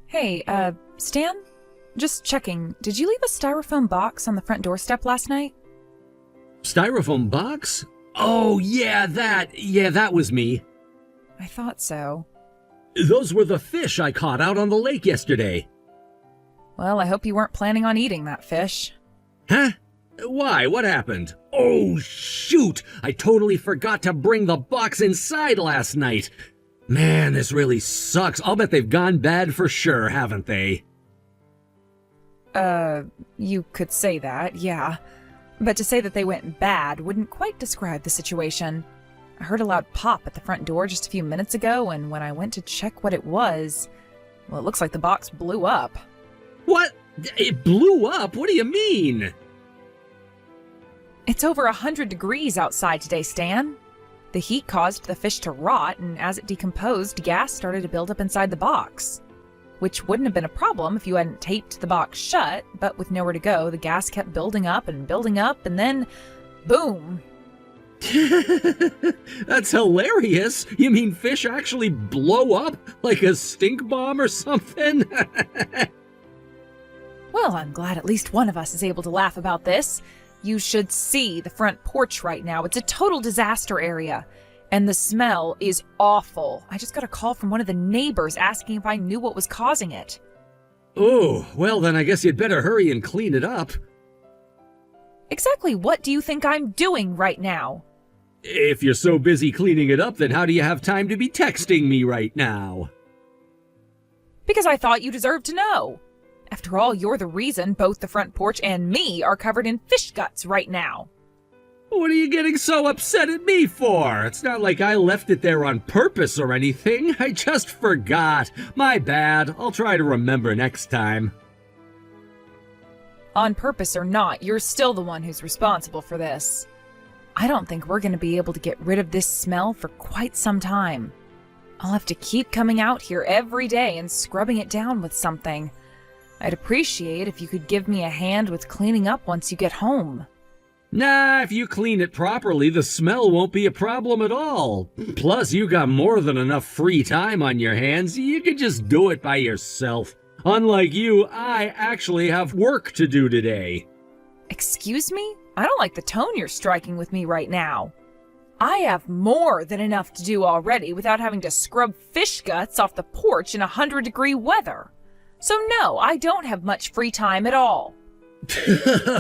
Hey, Stan? Just checking, did you leave a styrofoam box on the front doorstep last night? Styrofoam box? Oh, that was me. I thought so. Those were the fish I caught out on the lake yesterday. Well, I hope you weren't planning on eating that fish. Huh? Why? What happened? Oh, shoot! I totally forgot to bring the box inside last night. Man, this really sucks. I'll bet they've gone bad for sure, haven't they? You could say that, yeah. But to say that they went bad wouldn't quite describe the situation. I heard a loud pop at the front door just a few minutes ago, and when I went to check what it was, well, it looks like the box blew up. What? It blew up? What do you mean? It's over 100 degrees outside today, Stan. The heat caused the fish to rot, and as it decomposed, gas started to build up inside the box. Which wouldn't have been a problem if you hadn't taped the box shut, but with nowhere to go, the gas kept building up, and then, boom! That's hilarious. You mean fish actually blow up like a stink bomb or something? Well, I'm glad at least one of us is able to laugh about this. You should see the front porch right now. It's a total disaster area. And the smell is awful. I just got a call from one of the neighbors asking if I knew what was causing it. Oh, well then I guess you'd better hurry and clean it up. Exactly what do you think I'm doing right now? If you're so busy cleaning it up, then how do you have time to be texting me right now? Because I thought you deserved to know. After all, you're the reason both the front porch and me are covered in fish guts right now. What are you getting so upset at me for? It's not like I left it there on purpose or anything. I just forgot. My bad. I'll try to remember next time. On purpose or not, you're still the one who's responsible for this. I don't think we're going to be able to get rid of this smell for quite some time. I'll have to keep coming out here every day and scrubbing it down with something. I'd appreciate if you could give me a hand with cleaning up once you get home. Nah, if you clean it properly, the smell won't be a problem at all. Plus, you got more than enough free time on your hands. You could just do it by yourself. Unlike you, I actually have work to do today. Excuse me? I don't like the tone you're striking with me right now. I have more than enough to do already without having to scrub fish guts off the porch in 100-degree weather. So no, I don't have much free time at all.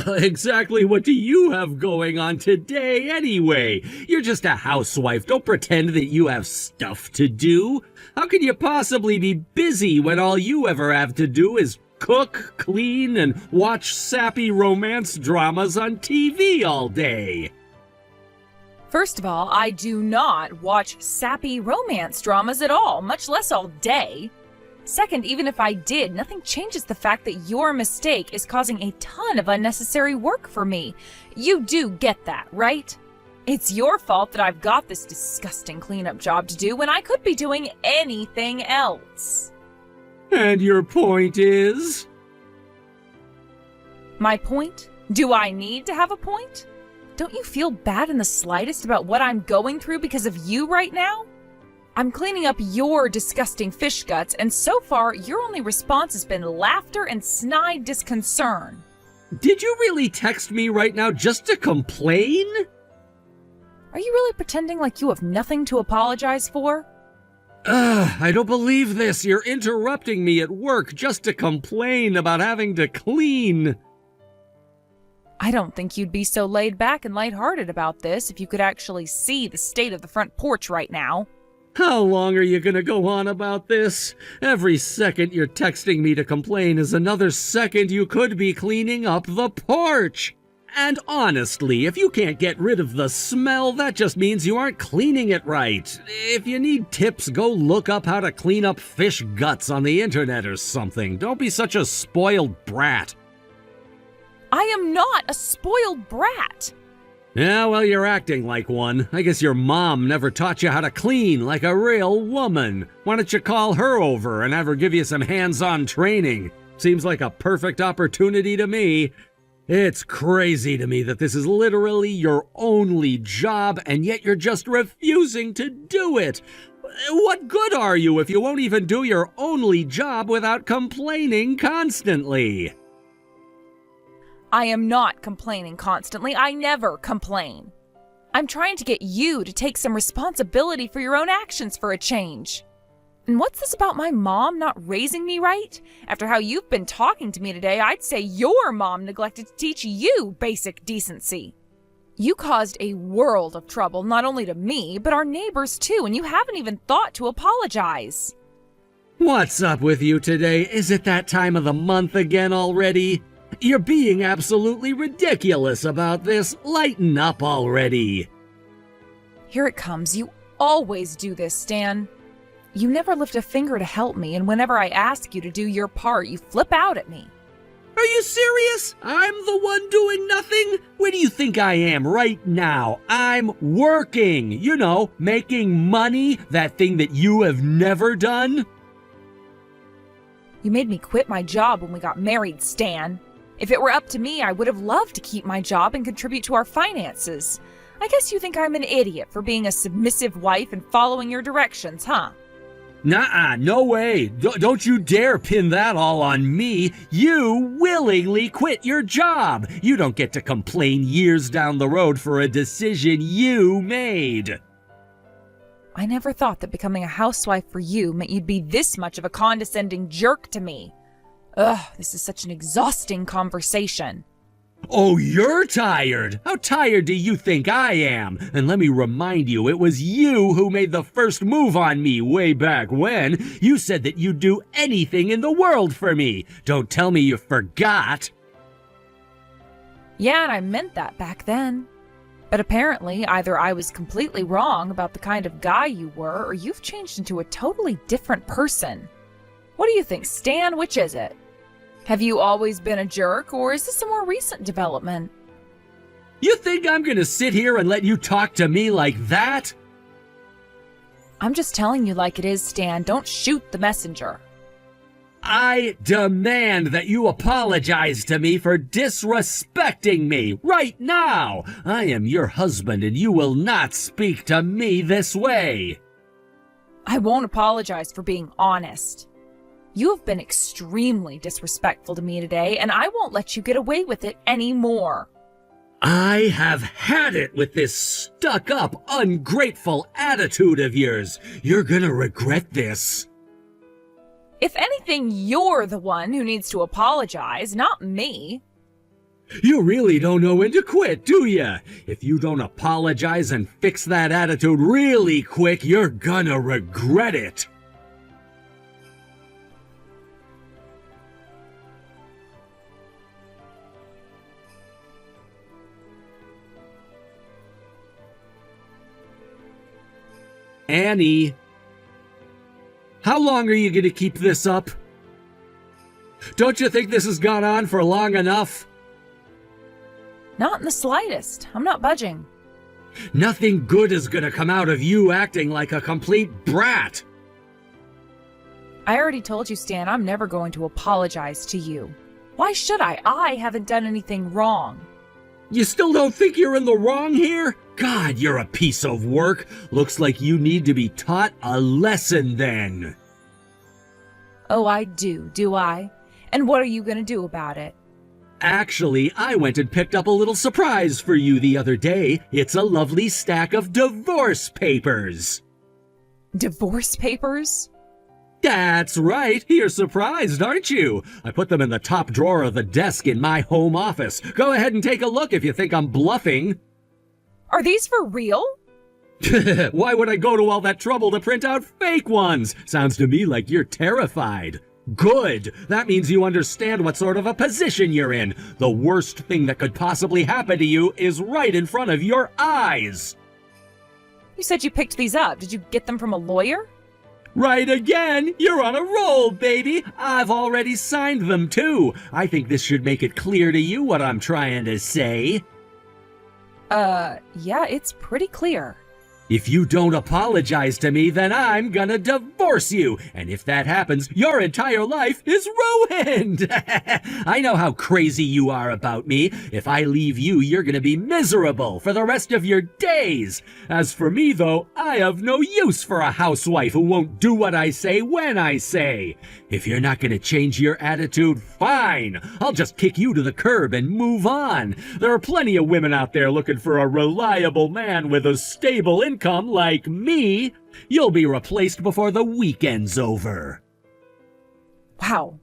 Exactly what do you have going on today anyway? You're just a housewife. Don't pretend that you have stuff to do. How can you possibly be busy when all you ever have to do is cook, clean, and watch sappy romance dramas on TV all day? First of all, I do not watch sappy romance dramas at all, much less all day. Second, even if I did, nothing changes the fact that your mistake is causing a ton of unnecessary work for me. You do get that, right? It's your fault that I've got this disgusting cleanup job to do when I could be doing anything else. And your point is? My point? Do I need to have a point? Don't you feel bad in the slightest about what I'm going through because of you right now? I'm cleaning up your disgusting fish guts, and so far, your only response has been laughter and snide disconcern. Did you really text me right now just to complain? Are you really pretending like you have nothing to apologize for? I don't believe this. You're interrupting me at work just to complain about having to clean. I don't think you'd be so laid back and lighthearted about this if you could actually see the state of the front porch right now. How long are you gonna go on about this? Every second you're texting me to complain is another second you could be cleaning up the porch. And honestly, if you can't get rid of the smell, that just means you aren't cleaning it right. If you need tips, go look up how to clean up fish guts on the internet or something. Don't be such a spoiled brat. I am not a spoiled brat. Yeah, well, you're acting like one. I guess your mom never taught you how to clean like a real woman. Why don't you call her over and have her give you some hands-on training? Seems like a perfect opportunity to me. It's crazy to me that this is literally your only job, and yet you're just refusing to do it. What good are you if you won't even do your only job without complaining constantly? I am not complaining constantly. I never complain. I'm trying to get you to take some responsibility for your own actions for a change. And what's this about my mom not raising me right? After how you've been talking to me today, I'd say your mom neglected to teach you basic decency. You caused a world of trouble, not only to me, but our neighbors too, and you haven't even thought to apologize. What's up with you today? Is it that time of the month again already? You're being absolutely ridiculous about this. Lighten up already. Here it comes. You always do this, Stan. You never lift a finger to help me, and whenever I ask you to do your part, you flip out at me. Are you serious? I'm the one doing nothing? Where do you think I am right now? I'm working. You know, making money, that thing that you have never done. You made me quit my job when we got married, Stan. If it were up to me, I would have loved to keep my job and contribute to our finances. I guess you think I'm an idiot for being a submissive wife and following your directions, huh? Nuh-uh, no way. Don't you dare pin that all on me. You willingly quit your job. You don't get to complain years down the road for a decision you made. I never thought that becoming a housewife for you meant you'd be this much of a condescending jerk to me. Ugh, this is such an exhausting conversation. Oh, you're tired? How tired do you think I am? And let me remind you, it was you who made the first move on me way back when. You said that you'd do anything in the world for me. Don't tell me you forgot. Yeah, and I meant that back then. But apparently, either I was completely wrong about the kind of guy you were, or you've changed into a totally different person. What do you think, Stan? Which is it? Have you always been a jerk, or is this a more recent development? You think I'm gonna sit here and let you talk to me like that? I'm just telling you like it is, Stan. Don't shoot the messenger. I demand that you apologize to me for disrespecting me right now. I am your husband and you will not speak to me this way. I won't apologize for being honest. You have been extremely disrespectful to me today, and I won't let you get away with it anymore. I have had it with this stuck-up, ungrateful attitude of yours. You're gonna regret this. If anything, you're the one who needs to apologize, not me. You really don't know when to quit, do ya? If you don't apologize and fix that attitude really quick, you're gonna regret it. Annie, how long are you going to keep this up? Don't you think this has gone on for long enough? Not in the slightest. I'm not budging. Nothing good is going to come out of you acting like a complete brat. I already told you, Stan, I'm never going to apologize to you. Why should I? I haven't done anything wrong. You still don't think you're in the wrong here? God, you're a piece of work. Looks like you need to be taught a lesson then. Oh, I do I? And what are you going to do about it? Actually, I went and picked up a little surprise for you the other day. It's a lovely stack of divorce papers. Divorce papers? That's right. You're surprised, aren't you? I put them in the top drawer of the desk in my home office. Go ahead and take a look if you think I'm bluffing. Are these for real? Why would I go to all that trouble to print out fake ones? Sounds to me like you're terrified. Good. That means you understand what sort of a position you're in. The worst thing that could possibly happen to you is right in front of your eyes. You said you picked these up. Did you get them from a lawyer? Right again! You're on a roll, baby! I've already signed them, too. I think this should make it clear to you what I'm trying to say. Yeah, it's pretty clear. If you don't apologize to me, then I'm gonna divorce you. And if that happens, your entire life is ruined. I know how crazy you are about me. If I leave you, you're gonna be miserable for the rest of your days. As for me, though, I have no use for a housewife who won't do what I say when I say. If you're not gonna change your attitude, fine. I'll just kick you to the curb and move on. There are plenty of women out there looking for a reliable man with a stable income like me. You'll be replaced before the weekend's over. Wow.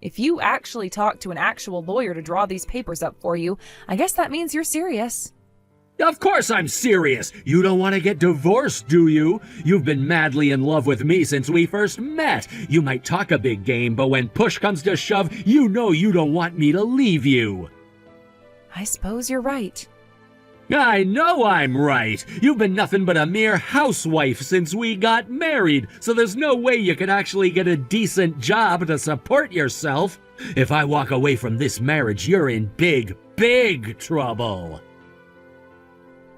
If you actually talked to an actual lawyer to draw these papers up for you, I guess that means you're serious. Of course I'm serious. You don't want to get divorced, do you? You've been madly in love with me since we first met. You might talk a big game, but when push comes to shove, you know you don't want me to leave you. I suppose you're right. I know I'm right. You've been nothing but a mere housewife since we got married, so there's no way you could actually get a decent job to support yourself. If I walk away from this marriage, you're in big, big trouble.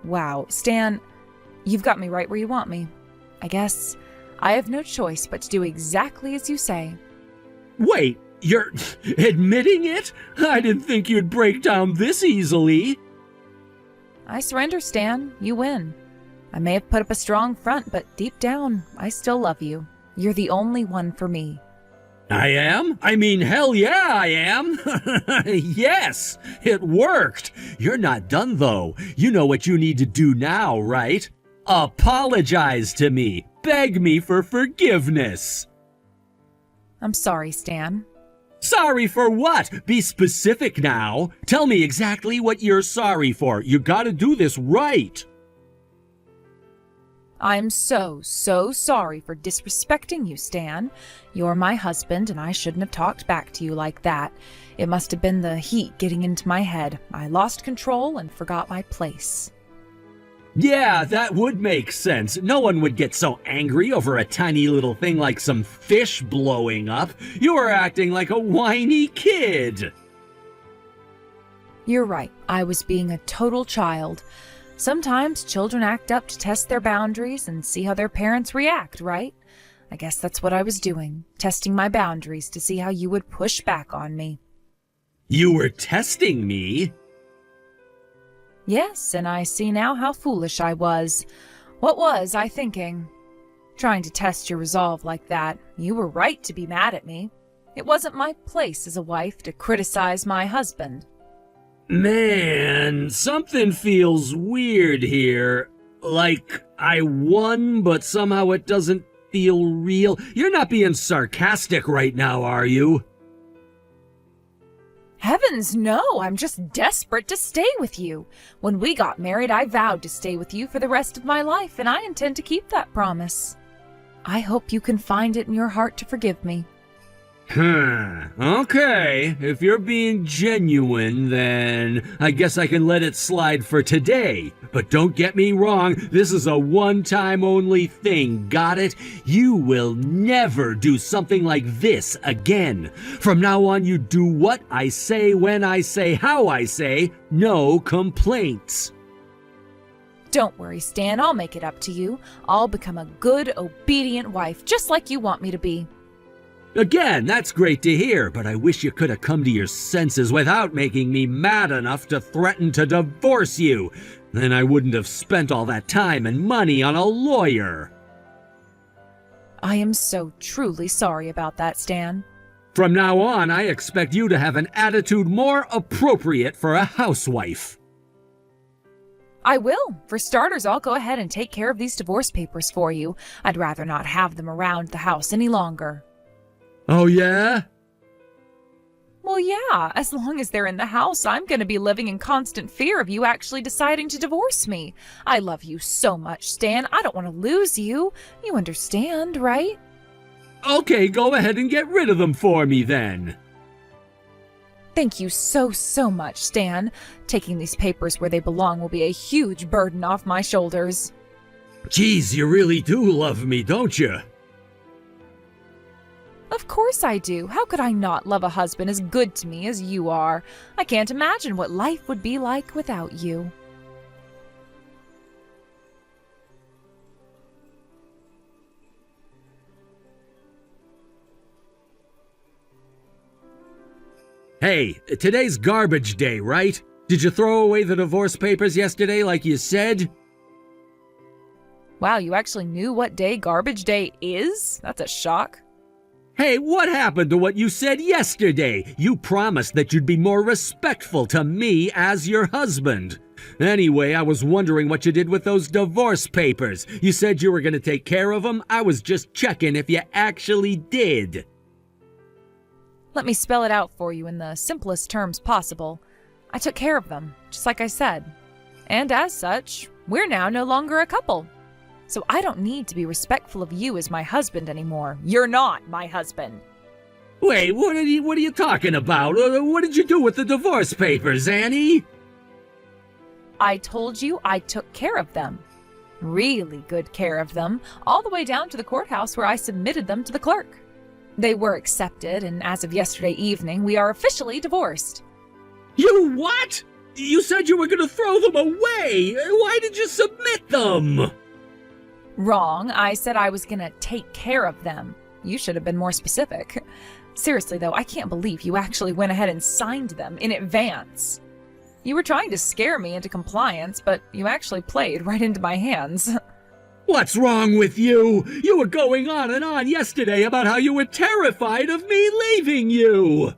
Wow, Stan, you've got me right where you want me. I guess I have no choice but to do exactly as you say. Wait, you're admitting it? I didn't think you'd break down this easily. I surrender, Stan. You win. I may have put up a strong front, but deep down, I still love you. You're the only one for me. I am? I mean, hell yeah, I am. Yes, it worked. You're not done, though. You know what you need to do now, right? Apologize to me. Beg me for forgiveness. I'm sorry, Stan. Sorry for what? Be specific now. Tell me exactly what you're sorry for. You gotta do this right. I'm so sorry for disrespecting you, Stan. You're my husband, and I shouldn't have talked back to you like that. It must have been the heat getting into my head. I lost control and forgot my place. Yeah, that would make sense. No one would get so angry over a tiny little thing like some fish blowing up. You were acting like a whiny kid. You're right. I was being a total child. Sometimes children act up to test their boundaries and see how their parents react, right? I guess that's what I was doing, testing my boundaries to see how you would push back on me. You were testing me? Yes, and I see now how foolish I was. What was I thinking? Trying to test your resolve like that. You were right to be mad at me. It wasn't my place as a wife to criticize my husband. Man, something feels weird here. Like I won, but somehow it doesn't feel real. You're not being sarcastic right now, are you? Heavens, no! I'm just desperate to stay with you. When we got married, I vowed to stay with you for the rest of my life, and I intend to keep that promise. I hope you can find it in your heart to forgive me. Okay, if you're being genuine, then I guess I can let it slide for today. But don't get me wrong, this is a one-time only thing, got it? You will never do something like this again. From now on, you do what I say, when I say, how I say, no complaints. Don't worry, Stan, I'll make it up to you. I'll become a good, obedient wife, just like you want me to be. Again, that's great to hear, but I wish you could have come to your senses without making me mad enough to threaten to divorce you. Then I wouldn't have spent all that time and money on a lawyer. I am so truly sorry about that, Stan. From now on, I expect you to have an attitude more appropriate for a housewife. I will. For starters, I'll go ahead and take care of these divorce papers for you. I'd rather not have them around the house any longer. Oh, yeah? Well, yeah, as long as they're in the house, I'm going to be living in constant fear of you actually deciding to divorce me. I love you so much, Stan. I don't want to lose you. You understand, right? Okay, go ahead and get rid of them for me then. Thank you so much, Stan. Taking these papers where they belong will be a huge burden off my shoulders. Geez, you really do love me, don't you? Of course I do. How could I not love a husband as good to me as you are? I can't imagine what life would be like without you. Hey, today's garbage day, right? Did you throw away the divorce papers yesterday like you said? Wow, you actually knew what day garbage day is? That's a shock. Hey, what happened to what you said yesterday? You promised that you'd be more respectful to me as your husband. Anyway, I was wondering what you did with those divorce papers. You said you were going to take care of them. I was just checking if you actually did. Let me spell it out for you in the simplest terms possible. I took care of them, just like I said. And as such, we're now no longer a couple. So I don't need to be respectful of you as my husband anymore. You're not my husband. Wait, what are you talking about? What did you do with the divorce papers, Annie? I told you I took care of them. Really good care of them, all the way down to the courthouse where I submitted them to the clerk. They were accepted, and as of yesterday evening, we are officially divorced. You what? You said you were going to throw them away. Why did you submit them? Wrong. I said I was gonna take care of them. You should have been more specific. Seriously, though, I can't believe you actually went ahead and signed them in advance. You were trying to scare me into compliance, but you actually played right into my hands. What's wrong with you? You were going on and on yesterday about how you were terrified of me leaving you.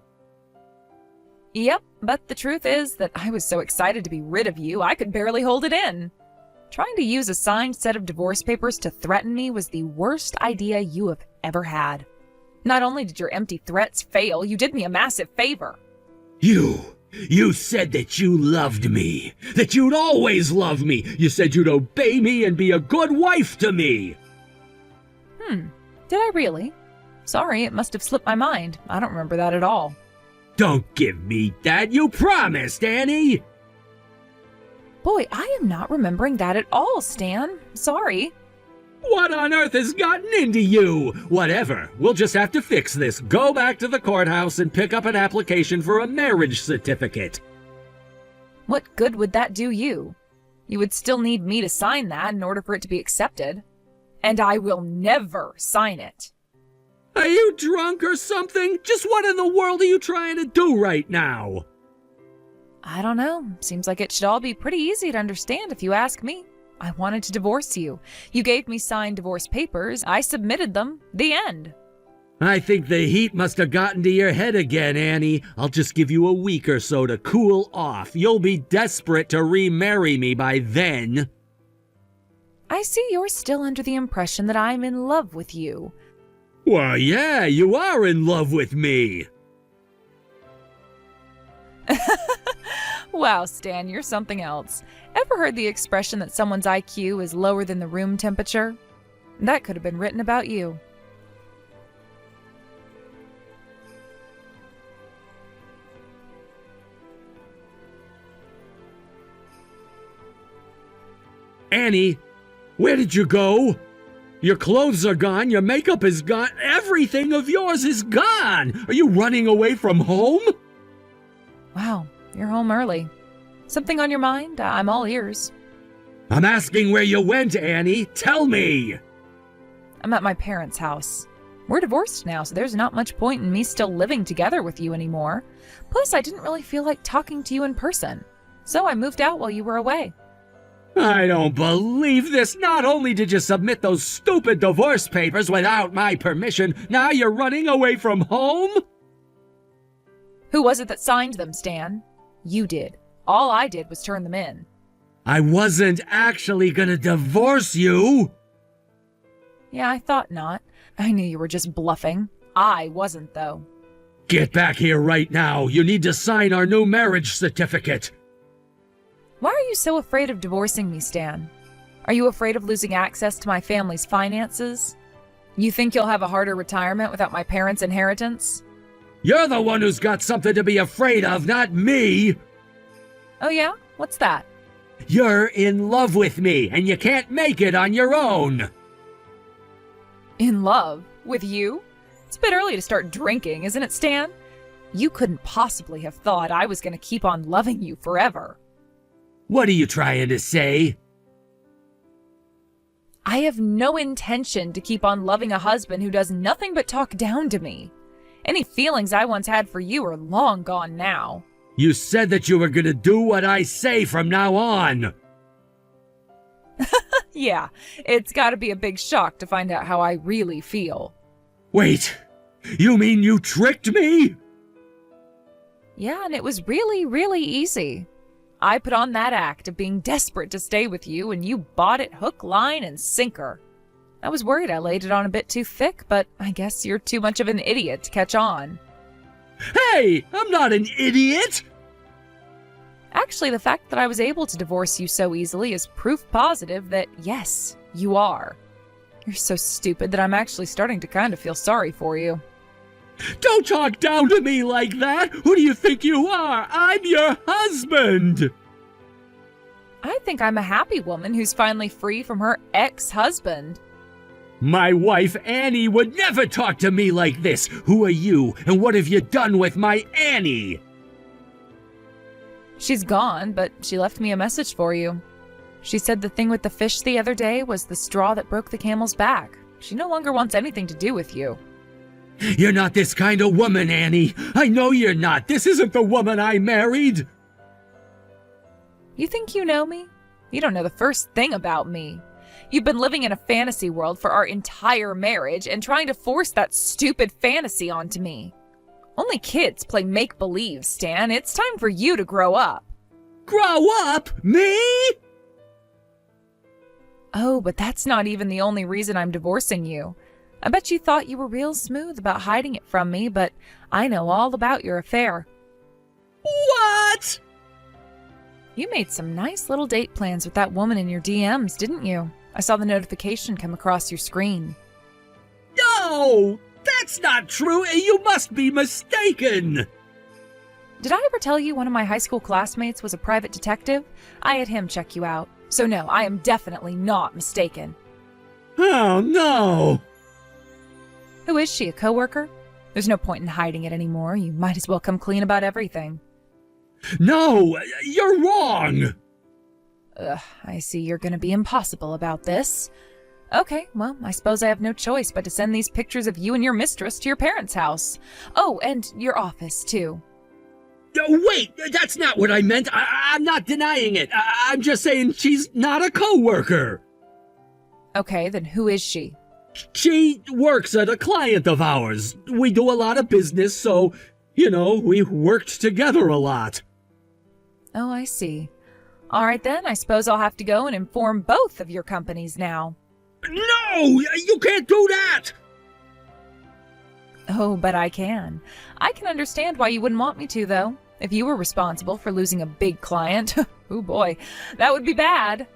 Yep, but the truth is that I was so excited to be rid of you, I could barely hold it in. Trying to use a signed set of divorce papers to threaten me was the worst idea you have ever had. Not only did your empty threats fail, you did me a massive favor. You said that you loved me, that you'd always love me. You said you'd obey me and be a good wife to me. Did I really? Sorry, it must have slipped my mind. I don't remember that at all. Don't give me that. You promised, Annie. Boy, I am not remembering that at all, Stan. Sorry. What on earth has gotten into you? Whatever. We'll just have to fix this. Go back to the courthouse and pick up an application for a marriage certificate. What good would that do you? You would still need me to sign that in order for it to be accepted. And I will never sign it. Are you drunk or something? Just what in the world are you trying to do right now? I don't know. Seems like it should all be pretty easy to understand if you ask me. I wanted to divorce you. You gave me signed divorce papers. I submitted them. The end. I think the heat must have gotten to your head again, Annie. I'll just give you a week or so to cool off. You'll be desperate to remarry me by then. I see you're still under the impression that I'm in love with you. Well, yeah, you are in love with me. Wow, Stan, you're something else. Ever heard the expression that someone's IQ is lower than the room temperature? That could have been written about you. Annie, where did you go? Your clothes are gone, your makeup is gone, everything of yours is gone! Are you running away from home? Wow, you're home early. Something on your mind? I'm all ears. I'm asking where you went, Annie. Tell me! I'm at my parents' house. We're divorced now, so there's not much point in me still living together with you anymore. Plus, I didn't really feel like talking to you in person. So I moved out while you were away. I don't believe this. Not only did you submit those stupid divorce papers without my permission, now you're running away from home? Who was it that signed them, Stan? You did. All I did was turn them in. I wasn't actually gonna divorce you. Yeah, I thought not. I knew you were just bluffing. I wasn't, though. Get back here right now. You need to sign our new marriage certificate. Why are you so afraid of divorcing me, Stan? Are you afraid of losing access to my family's finances? You think you'll have a harder retirement without my parents' inheritance? You're the one who's got something to be afraid of, not me. Oh yeah? What's that? You're in love with me, and you can't make it on your own. In love? With you? It's a bit early to start drinking, isn't it, Stan? You couldn't possibly have thought I was going to keep on loving you forever. What are you trying to say? I have no intention to keep on loving a husband who does nothing but talk down to me. Any feelings I once had for you are long gone now. You said that you were gonna do what I say from now on. Yeah, it's gotta be a big shock to find out how I really feel. Wait, you mean you tricked me? Yeah, and it was really, really easy. I put on that act of being desperate to stay with you, and you bought it hook, line, and sinker. I was worried I laid it on a bit too thick, but I guess you're too much of an idiot to catch on. Hey, I'm not an idiot! Actually, the fact that I was able to divorce you so easily is proof positive that, yes, you are. You're so stupid that I'm actually starting to kind of feel sorry for you. Don't talk down to me like that! Who do you think you are? I'm your husband! I think I'm a happy woman who's finally free from her ex-husband. My wife Annie would never talk to me like this! Who are you, and what have you done with my Annie? She's gone, but she left me a message for you. She said the thing with the fish the other day was the straw that broke the camel's back. She no longer wants anything to do with you. You're not this kind of woman, Annie. I know you're not. This isn't the woman I married. You think you know me? You don't know the first thing about me. You've been living in a fantasy world for our entire marriage and trying to force that stupid fantasy onto me. Only kids play make-believe, Stan. It's time for you to grow up. Grow up? Me? Oh, but that's not even the only reason I'm divorcing you. I bet you thought you were real smooth about hiding it from me, but I know all about your affair. What? You made some nice little date plans with that woman in your DMs, didn't you? I saw the notification come across your screen. No! That's not true! You must be mistaken! Did I ever tell you one of my high school classmates was a private detective? I had him check you out. So no, I am definitely not mistaken. Oh, no! Who is she, a coworker? There's no point in hiding it anymore. You might as well come clean about everything. No! You're wrong! Ugh, I see you're gonna be impossible about this. Okay, well, I suppose I have no choice but to send these pictures of you and your mistress to your parents' house. Oh, and your office, too. Wait, that's not what I meant. I'm not denying it. I'm just saying she's not a coworker. Okay, then who is she? She works at a client of ours. We do a lot of business, so, we worked together a lot. Oh, I see. All right then, I suppose I'll have to go and inform both of your companies now. No! You can't do that! Oh, but I can. I can understand why you wouldn't want me to, though. If you were responsible for losing a big client, oh boy, that would be bad.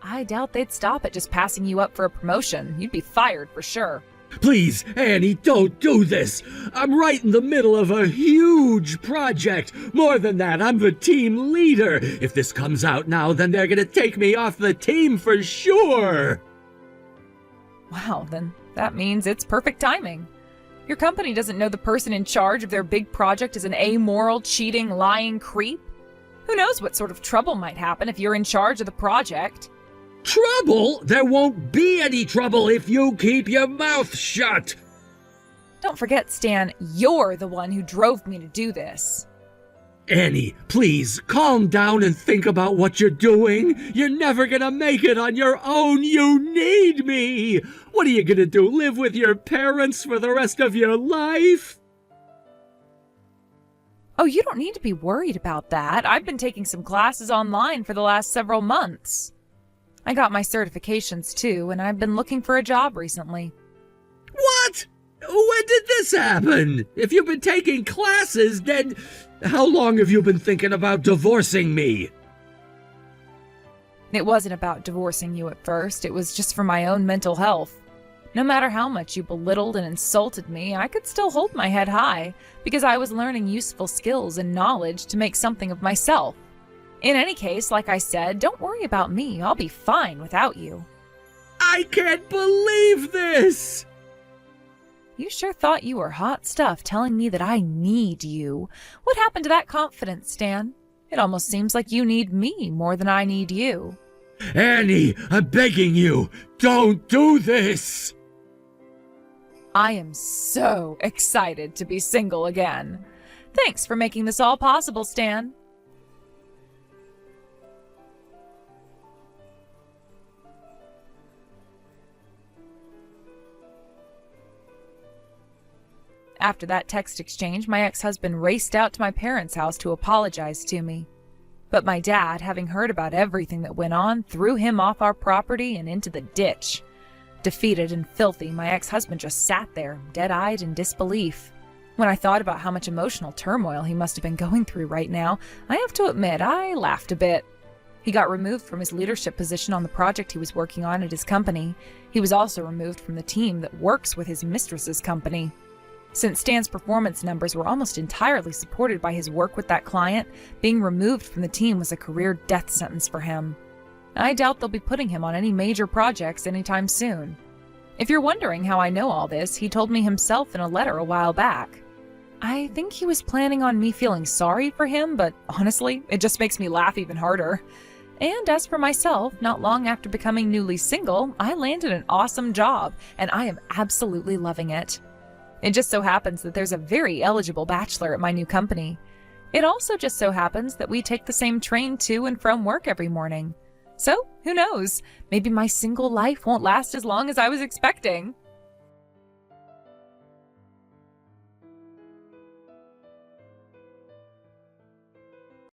I doubt they'd stop at just passing you up for a promotion. You'd be fired for sure. Please, Annie, don't do this. I'm right in the middle of a huge project. More than that, I'm the team leader. If this comes out now, then they're gonna take me off the team for sure. Wow, then that means it's perfect timing. Your company doesn't know the person in charge of their big project is an amoral, cheating, lying creep. Who knows what sort of trouble might happen if you're in charge of the project? Trouble? There won't be any trouble if you keep your mouth shut. Don't forget, Stan, you're the one who drove me to do this. Annie, please, calm down and think about what you're doing. You're never gonna make it on your own. You need me. What are you gonna do, live with your parents for the rest of your life? Oh, you don't need to be worried about that. I've been taking some classes online for the last several months. I got my certifications too, and I've been looking for a job recently. What? When did this happen? If you've been taking classes, then how long have you been thinking about divorcing me? It wasn't about divorcing you at first. It was just for my own mental health. No matter how much you belittled and insulted me, I could still hold my head high because I was learning useful skills and knowledge to make something of myself. In any case, like I said, don't worry about me. I'll be fine without you. I can't believe this! You sure thought you were hot stuff telling me that I need you. What happened to that confidence, Stan? It almost seems like you need me more than I need you. Annie, I'm begging you, don't do this! I am so excited to be single again. Thanks for making this all possible, Stan. After that text exchange, my ex-husband raced out to my parents' house to apologize to me. But my dad, having heard about everything that went on, threw him off our property and into the ditch. Defeated and filthy, my ex-husband just sat there, dead-eyed in disbelief. When I thought about how much emotional turmoil he must have been going through right now, I have to admit I laughed a bit. He got removed from his leadership position on the project he was working on at his company. He was also removed from the team that works with his mistress's company. Since Stan's performance numbers were almost entirely supported by his work with that client, being removed from the team was a career death sentence for him. I doubt they'll be putting him on any major projects anytime soon. If you're wondering how I know all this, he told me himself in a letter a while back. I think he was planning on me feeling sorry for him, but honestly, it just makes me laugh even harder. And as for myself, not long after becoming newly single, I landed an awesome job, and I am absolutely loving it. It just so happens that there's a very eligible bachelor at my new company. It also just so happens that we take the same train to and from work every morning. So, who knows? Maybe my single life won't last as long as I was expecting.